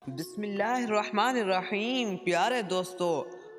بسم اللہ الرحمن الرحیم۔ پیارے دوستو،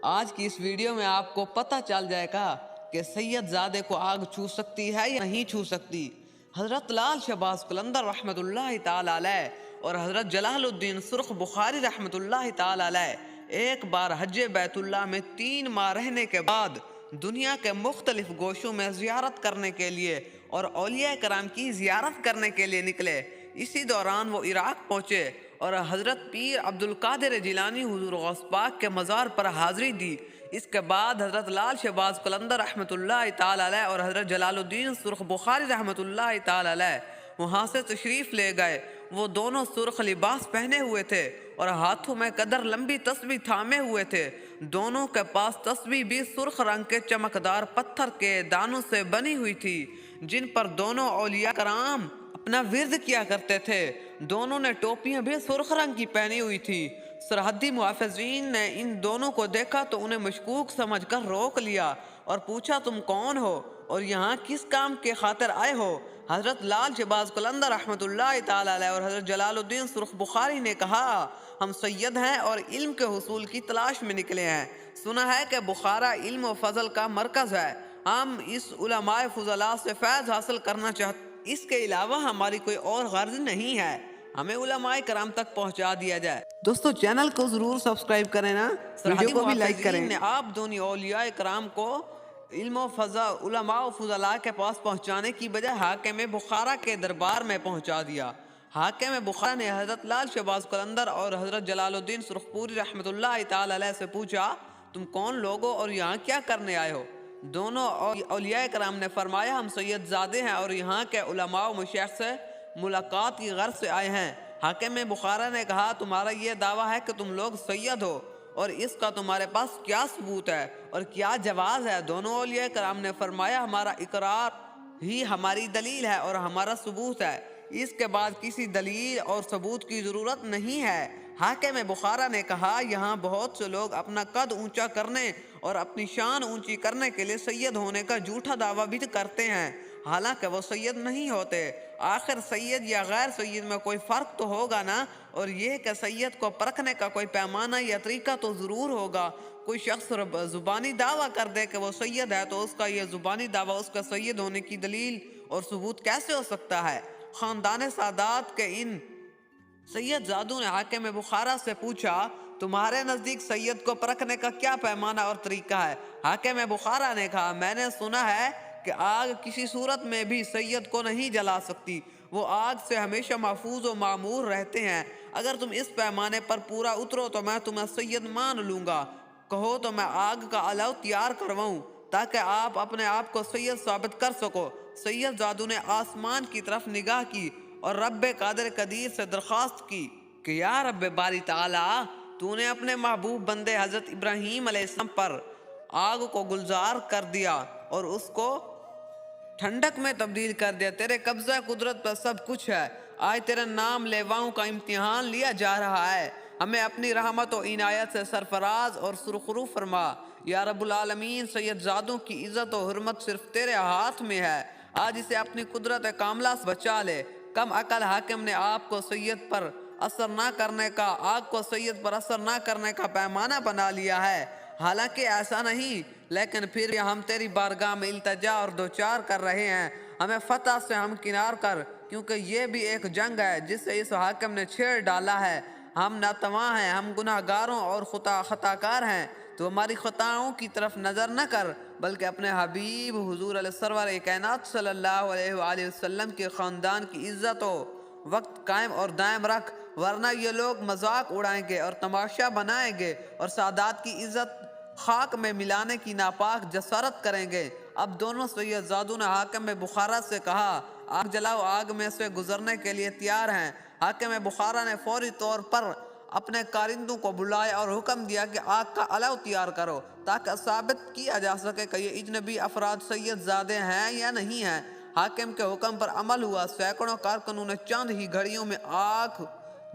آج کی اس ویڈیو میں آپ کو پتہ چل جائے گا کہ سید زادے کو آگ چھو سکتی ہے یا نہیں چھو سکتی۔ حضرت لال شہباز قلندر رحمت اللہ تعالی علیہ اور حضرت جلال الدین سرخ بخاری رحمت اللہ تعالی علیہ ایک بار حج بیت اللہ میں 3 ماہ رہنے کے بعد دنیا کے مختلف گوشوں میں زیارت کرنے کے لیے اور اولیاء کرام کی زیارت کرنے کے لیے نکلے۔ اسی دوران وہ عراق پہنچے اور حضرت پیر عبد القادر جیلانی حضور غوث پاک کے مزار پر حاضری دی۔ اس کے بعد حضرت لال شہباز قلندر رحمت اللہ تعالی علیہ اور حضرت جلال الدین سرخ بخاری رحمت اللہ تعالی علیہ وہاں سے تشریف لے گئے۔ وہ دونوں سرخ لباس پہنے ہوئے تھے اور ہاتھوں میں قدر لمبی تسبیح تھامے ہوئے تھے۔ دونوں کے پاس تسبیح بھی سرخ رنگ کے چمکدار پتھر کے دانوں سے بنی ہوئی تھی، جن پر دونوں اولیاء کرام اپنا ورد کیا کرتے تھے۔ دونوں نے ٹوپیاں بھی سرخ رنگ کی پہنی ہوئی تھی۔ سرحدی محافظین نے ان دونوں کو دیکھا تو انہیں مشکوک سمجھ کر روک لیا اور پوچھا، تم کون ہو اور یہاں کس کام کے خاطر آئے ہو؟ حضرت لال شہباز قلندر رحمت اللہ تعالی علیہ اور حضرت جلال الدین سرخ بخاری نے کہا، ہم سید ہیں اور علم کے حصول کی تلاش میں نکلے ہیں۔ سنا ہے کہ بخارا علم و فضل کا مرکز ہے۔ ہم اس علماء فضلاء سے فیض حاصل کرنا چاہتے ہیں۔ اس کے علاوہ ہماری کوئی اور غرض نہیں ہے، ہمیں علماء کرام تک پہنچا دیا جائے۔ دوستو، چینل کو ضرور سبسکرائب کریں نا، ویڈیو کو بھی لائک کریں۔ آپ دونوں اولیاء کرام کو علم و فضل علماء و فضلاء کے پاس پہنچانے کی بجائے حاکم بخارا کے دربار میں پہنچا دیا۔ حاکم بخارا نے حضرت لال شہباز قلندر اور حضرت جلال الدین سرخپوری رحمت اللہ تعالی علیہ سے پوچھا، تم کون لوگ ہو اور یہاں کیا کرنے آئے ہو؟ دونوں اولیاء کرام نے فرمایا، ہم سید زادے ہیں اور یہاں کے علماء و مشائخ سے ملاقات کی غرض سے آئے ہیں۔ حاکم بخارا نے کہا، تمہارا یہ دعویٰ ہے کہ تم لوگ سید ہو اور اس کا تمہارے پاس کیا ثبوت ہے اور کیا جواز ہے؟ دونوں اولیاء کرام نے فرمایا، ہمارا اقرار ہی ہماری دلیل ہے اور ہمارا ثبوت ہے، اس کے بعد کسی دلیل اور ثبوت کی ضرورت نہیں ہے۔ حاکم بخارا نے کہا، یہاں بہت سے لوگ اپنا قد اونچا کرنے اور اپنی شان اونچی کرنے کے لیے سید ہونے کا جھوٹا دعویٰ بھی کرتے ہیں، حالانکہ وہ سید نہیں ہوتے۔ آخر سید یا غیر سید میں کوئی فرق تو ہوگا نا، اور یہ کہ سید کو پرکھنے کا کوئی پیمانہ یا طریقہ تو ضرور ہوگا۔ کوئی شخص زبانی دعویٰ کر دے کہ وہ سید ہے تو اس کا یہ زبانی دعویٰ اس کا سید ہونے کی دلیل اور ثبوت کیسے ہو سکتا ہے؟ خاندان سادات کے ان سید زادوں نے حاکم بخارا سے پوچھا، تمہارے نزدیک سید کو پرکھنے کا کیا پیمانہ اور طریقہ ہے؟ حاکم بخارا نے کہا، میں نے سنا ہے کہ آگ کسی صورت میں بھی سید کو نہیں جلا سکتی، وہ آگ سے ہمیشہ محفوظ و معمور رہتے ہیں۔ اگر تم اس پیمانے پر پورا اترو تو میں تمہیں سید مان لوں گا، کہو تو میں آگ کا علو تیار کرواؤں تاکہ آپ اپنے آپ کو سید ثابت کر سکو۔ سید زادوں نے آسمان کی طرف نگاہ کی اور رب قادر قدیر سے درخواست کی کہ یا رب باری تعالیٰ، تو نے اپنے محبوب بندے حضرت ابراہیم علیہ السلام پر آگ کو گلزار کر دیا اور اس کو ٹھنڈک میں تبدیل کر دیا، تیرے قبضہ قدرت پر سب کچھ ہے، آج تیرے نام لیواؤں کا امتحان لیا جا رہا ہے، ہمیں اپنی رحمت و عنایت سے سرفراز اور سرخرو فرما۔ یا رب العالمین، سید زادوں کی عزت و حرمت صرف تیرے ہاتھ میں ہے، آج اسے اپنی قدرت کاملہ سے بچا لے۔ کم عقل حاکم نے آپ کو سید پر اثر نہ کرنے کا آگ کو سید پر اثر نہ کرنے کا پیمانہ بنا لیا ہے، حالانکہ ایسا نہیں، لیکن پھر بھی ہم تیری بارگاہ میں التجا اور دوچار کر رہے ہیں، ہمیں فتح سے ہمکنار کر، کیونکہ یہ بھی ایک جنگ ہے جس سے اس حاکم نے چھیڑ ڈالا ہے۔ ہم ناتواں ہیں، ہم گناہ گاروں اور خطاکار ہیں، تو ہماری خطاؤں کی طرف نظر نہ کر، بلکہ اپنے حبیب حضور علیہ سرور کائنات صلی اللہ علیہ وآلہ وسلم کے خاندان کی عزت و وقت قائم اور دائم رکھ، ورنہ یہ لوگ مذاق اڑائیں گے اور تماشا بنائیں گے اور سادات کی عزت خاک میں ملانے کی ناپاک جسارت کریں گے۔ اب دونوں سید زادوں نے حاکم بخارا سے کہا، آگ جلاؤ، آگ میں سے گزرنے کے لیے تیار ہیں۔ حاکم بخارا نے فوری طور پر اپنے کارندوں کو بلایا اور حکم دیا کہ آگ کا علو تیار کرو تاکہ ثابت کیا جا سکے کہ یہ اجنبی افراد سید زادے ہیں یا نہیں ہیں۔ حاکم کے حکم پر عمل ہوا، سینکڑوں کارکنوں نے چند ہی گھڑیوں میں آگ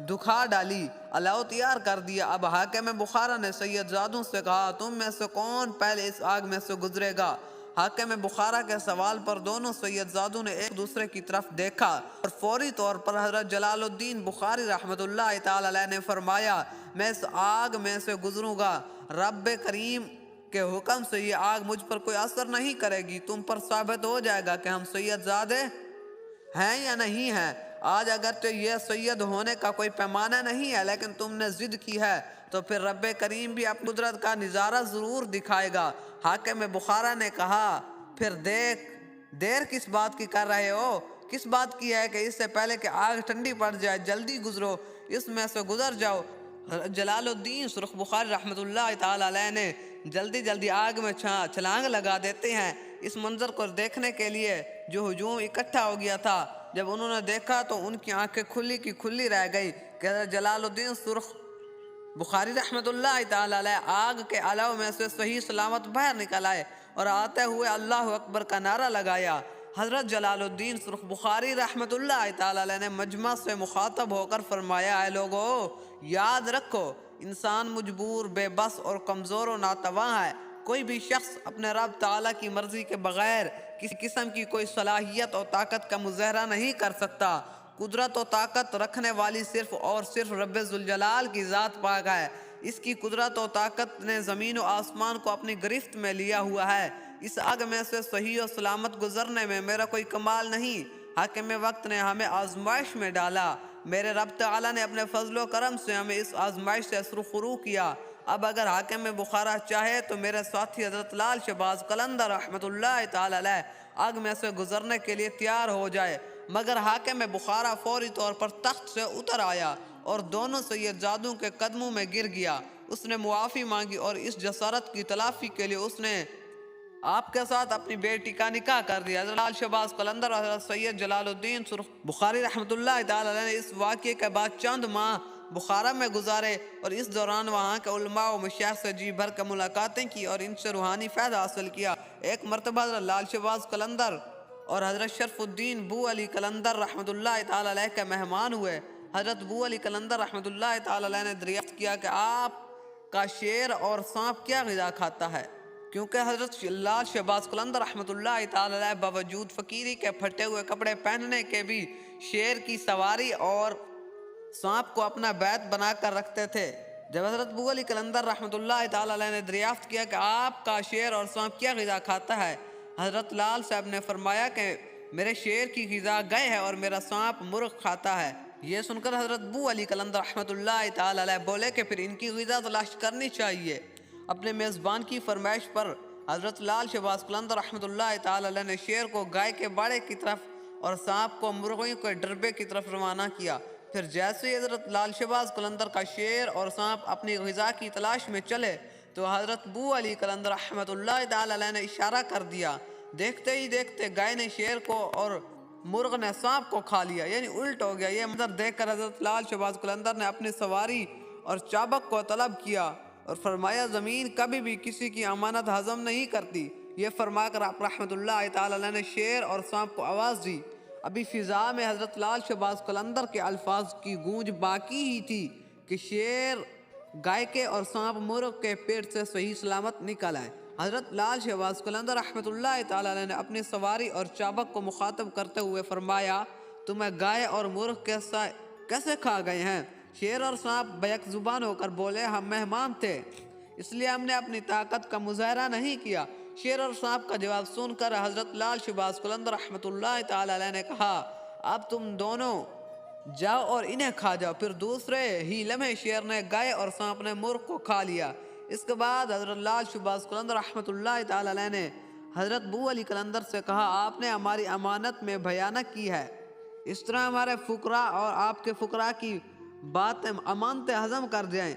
دکھا ڈالی، علو تیار کر دیا۔ اب حاکم بخارا نے سید زادوں سے کہا، تم میں سے کون پہلے اس آگ میں سے گزرے گا؟ حاکم بخارا کے سوال پر دونوں سید زادوں نے ایک دوسرے کی طرف دیکھا اور فوری طور پر حضرت جلال الدین بخاری رحمۃ اللہ تعالی علیہ نے فرمایا میں اس آگ میں سے گزروں گا، رب کریم کے حکم سے یہ آگ مجھ پر کوئی اثر نہیں کرے گی، تم پر ثابت ہو جائے گا کہ ہم سید زادے ہیں یا نہیں ہیں۔ آج اگرچہ یہ سید ہونے کا کوئی پیمانہ نہیں ہے، لیکن تم نے ضد کی ہے تو پھر رب کریم بھی اپنی قدرت کا نظارہ ضرور دکھائے گا۔ حاکم بخارا نے کہا پھر دیکھ دیر کس بات کی کر رہے ہو؟ کس بات کی ہے کہ اس سے پہلے کہ آگ ٹھنڈی پڑ جائے جلدی گزرو، اس میں سے گزر جاؤ۔ جلال الدین سرخ بخاری رحمۃ اللہ تعالی علیہ نے جلدی آگ میں چھلانگ لگا دیتے ہیں۔ اس منظر کو دیکھنے کے لیے جو ہجوم اکٹھا ہو گیا تھا، جب انہوں نے دیکھا تو ان کی آنکھیں کھلی کی کھلی رہ گئی کہ جلال الدین سرخ بخاری رحمۃ اللہ تعالی علیہ آگ کے علو میں سے صحیح سلامت باہر نکل آئے اور آتے ہوئے اللہ اکبر کا نعرہ لگایا۔ حضرت جلال الدین سرخ بخاری رحمۃ اللہ تعالی علیہ نے مجمع سے مخاطب ہو کر فرمایا اے لوگو، یاد رکھو انسان مجبور، بے بس اور کمزور و ناتواں ہے۔ کوئی بھی شخص اپنے رب تعالیٰ کی مرضی کے بغیر کسی قسم کی کوئی صلاحیت اور طاقت کا مظاہرہ نہیں کر سکتا۔ قدرت و طاقت رکھنے والی صرف اور صرف رب ذوالجلال کی ذات پاک ہے۔ اس کی قدرت و طاقت نے زمین و آسمان کو اپنی گرفت میں لیا ہوا ہے۔ اس آگ میں سے صحیح و سلامت گزرنے میں میرا کوئی کمال نہیں۔ حاکم وقت نے ہمیں آزمائش میں ڈالا، میرے رب تعالیٰ نے اپنے فضل و کرم سے ہمیں اس آزمائش سے سرخرو کیا۔ اب اگر حاکم بخارا چاہے تو میرے ساتھی حضرت لال شہباز قلندر رحمۃ اللہ تعالی علیہ آگ میں سے گزرنے کے لیے تیار ہو جائے، مگر حاکم بخارا فوری طور پر تخت سے اتر آیا اور دونوں سید زادوں کے قدموں میں گر گیا۔ اس نے معافی مانگی اور اس جسارت کی تلافی کے لیے اس نے آپ کے ساتھ اپنی بیٹی کا نکاح کر دیا۔ حضرت لال شہباز قلندر اور حضرت سید جلال الدین سرخ بخاری رحمۃ اللہ تعالی علیہ نے اس واقعے کے بعد چند ماہ بخارا میں گزارے اور اس دوران وہاں کے علماء و مشائخ سے جی بھر کے ملاقاتیں کی اور ان سے روحانی فائدہ حاصل کیا۔ ایک مرتبہ حضرت لال شہباز قلندر اور حضرت شرف الدین بو علی قلندر رحمۃ اللہ تعالی علیہ کے مہمان ہوئے۔ حضرت بو علی قلندر رحمۃ اللہ تعالی علیہ نے دریافت کیا کہ آپ کا شیر اور سانپ کیا غذا کھاتا ہے، کیونکہ حضرت لال شہباز قلندر رحمۃ اللہ تعالی علیہ باوجود فقیری کے پھٹے ہوئے کپڑے پہننے کے بھی شیر کی سواری اور سانپ کو اپنا بیت بنا کر رکھتے تھے۔ جب حضرت بو علی قلندر رحمۃ اللہ تعالی علیہ نے دریافت کیا کہ آپ کا شیر اور سانپ کیا غذا کھاتا ہے، حضرت لال صاحب نے فرمایا کہ میرے شیر کی غذا گائے ہے اور میرا سانپ مرغ کھاتا ہے۔ یہ سن کر حضرت بو علی قلندر رحمۃ اللہ تعالی علیہ بولے کہ پھر ان کی غذا تلاش کرنی چاہیے۔ اپنے میزبان کی فرمائش پر حضرت لال شہباز قلندر رحمۃ اللہ تعالی علیہ نے شیر کو گائے کے باڑے کی طرف اور سانپ کو مرغیوں کے ڈربے کی طرف روانہ کیا۔ پھر جیسے ہی حضرت لال شہباز قلندر کا شیر اور سانپ اپنی غذا کی تلاش میں چلے تو حضرت بو علی قلندر رحمۃ اللہ تعالی علیہ نے اشارہ کر دیا۔ دیکھتے ہی دیکھتے گائے نے شیر کو اور مرغ نے سانپ کو کھا لیا، یعنی الٹ ہو گیا۔ یہ منظر دیکھ کر حضرت لال شہباز قلندر نے اپنی سواری اور چابک کو طلب کیا اور فرمایا زمین کبھی بھی کسی کی امانت ہضم نہیں کرتی۔ یہ فرما کر آپ رحمۃ اللہ تعالی علیہ نے شیر اور سانپ کو آواز دی۔ ابھی فضا میں حضرت لال شہباز قلندر کے الفاظ کی گونج باقی ہی تھی کہ شیر گائے کے اور سانپ مرغ کے پیٹ سے صحیح سلامت نکل آئے۔ حضرت لال شہباز قلندر رحمۃ اللہ تعالی علیہ نے اپنی سواری اور چابک کو مخاطب کرتے ہوئے فرمایا تمہیں گائے اور مرغ کیسے کھا گئے ہیں؟ شیر اور سانپ بیک زبان ہو کر بولے ہم مہمان تھے، اس لیے ہم نے اپنی طاقت کا مظاہرہ نہیں کیا۔ شیر اور سانپ کا جواب سن کر حضرت لال شہباز قلندر رحمۃ اللہ تعالی علیہ نے کہا اب تم دونوں جاؤ اور انہیں کھا جاؤ۔ پھر دوسرے ہی لمحے شیر نے گائے اور سانپ نے مرغ کو کھا لیا۔ اس کے بعد حضرت لال شہباز قلندر رحمۃ اللہ تعالی علیہ نے حضرت بو علی قلندر سے کہا آپ نے ہماری امانت میں بھیانک کی ہے، اس طرح ہمارے فقراء اور آپ کے فقراء کی باتیں امانتیں ہضم کر جائیں۔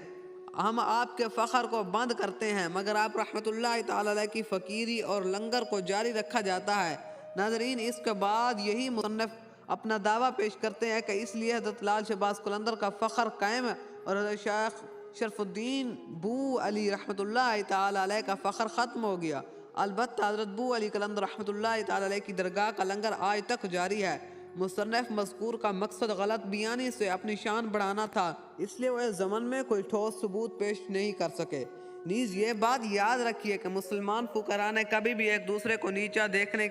ہم آپ کے فخر کو بند کرتے ہیں مگر آپ رحمۃ اللہ تعالی علیہ کی فقیری اور لنگر کو جاری رکھا جاتا ہے۔ ناظرین، اس کے بعد یہی مصنف اپنا دعویٰ پیش کرتے ہیں کہ اس لیے حضرت لال شہباز قلندر کا فخر قائم ہے اور حضرت شیخ شرف الدین بو علی رحمۃ اللہ تعالی علیہ کا فخر ختم ہو گیا۔ البتہ حضرت بو علی قلندر رحمۃ اللہ تعالی علیہ کی درگاہ کا لنگر آج تک جاری ہے۔ مصنف مذکور کا مقصد غلط بیانی سے اپنی شان بڑھانا تھا، اس لیے وہ اس زمن میں کوئی ٹھوس ثبوت پیش نہیں کر سکے۔ نیز یہ بات یاد رکھیے کہ مسلمان فقراء نے کبھی بھی ایک دوسرے کو نیچا دیکھنے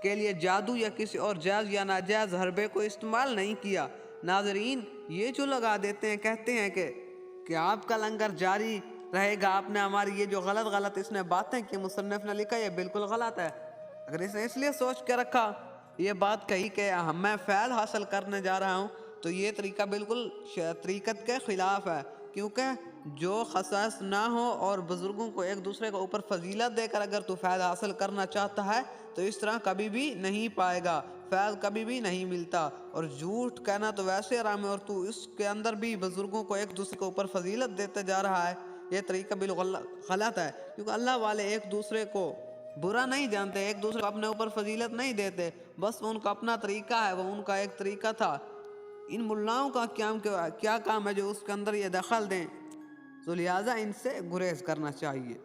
کے لیے جادو یا کسی اور جائز یا ناجائز حربے کو استعمال نہیں کیا۔ ناظرین، یہ جو لگا دیتے ہیں کہتے ہیں کہ آپ کا لنگر جاری رہے گا، آپ نے ہماری یہ جو غلط اس نے باتیں کی مصنف نے لکھا یہ بالکل غلط ہے۔ اگر اس نے اس لیے سوچ کے رکھا یہ بات کہی کہ میں فیض حاصل کرنے جا رہا ہوں، تو یہ طریقہ بالکل طریقت کے خلاف ہے، کیونکہ جو خصائص نہ ہو اور بزرگوں کو ایک دوسرے کے اوپر فضیلت دے کر اگر تو فیض حاصل کرنا چاہتا ہے تو اس طرح کبھی بھی نہیں پائے گا، فیض کبھی بھی نہیں ملتا۔ اور جھوٹ کہنا تو ویسے حرام ہے، اور تو اس کے اندر بھی بزرگوں کو ایک دوسرے کے اوپر فضیلت دیتے جا رہا ہے، یہ طریقہ بالکل غلط ہے، کیونکہ اللہ والے ایک دوسرے کو برا نہیں جانتے، ایک دوسرے کو اپنے اوپر فضیلت نہیں دیتے، بس ان کا اپنا طریقہ ہے، وہ ان کا ایک طریقہ تھا۔ ان ملاؤں کا کیا کام ہے جو اس کے اندر یہ دخل دیں، تو لہٰذا ان سے گریز کرنا چاہیے۔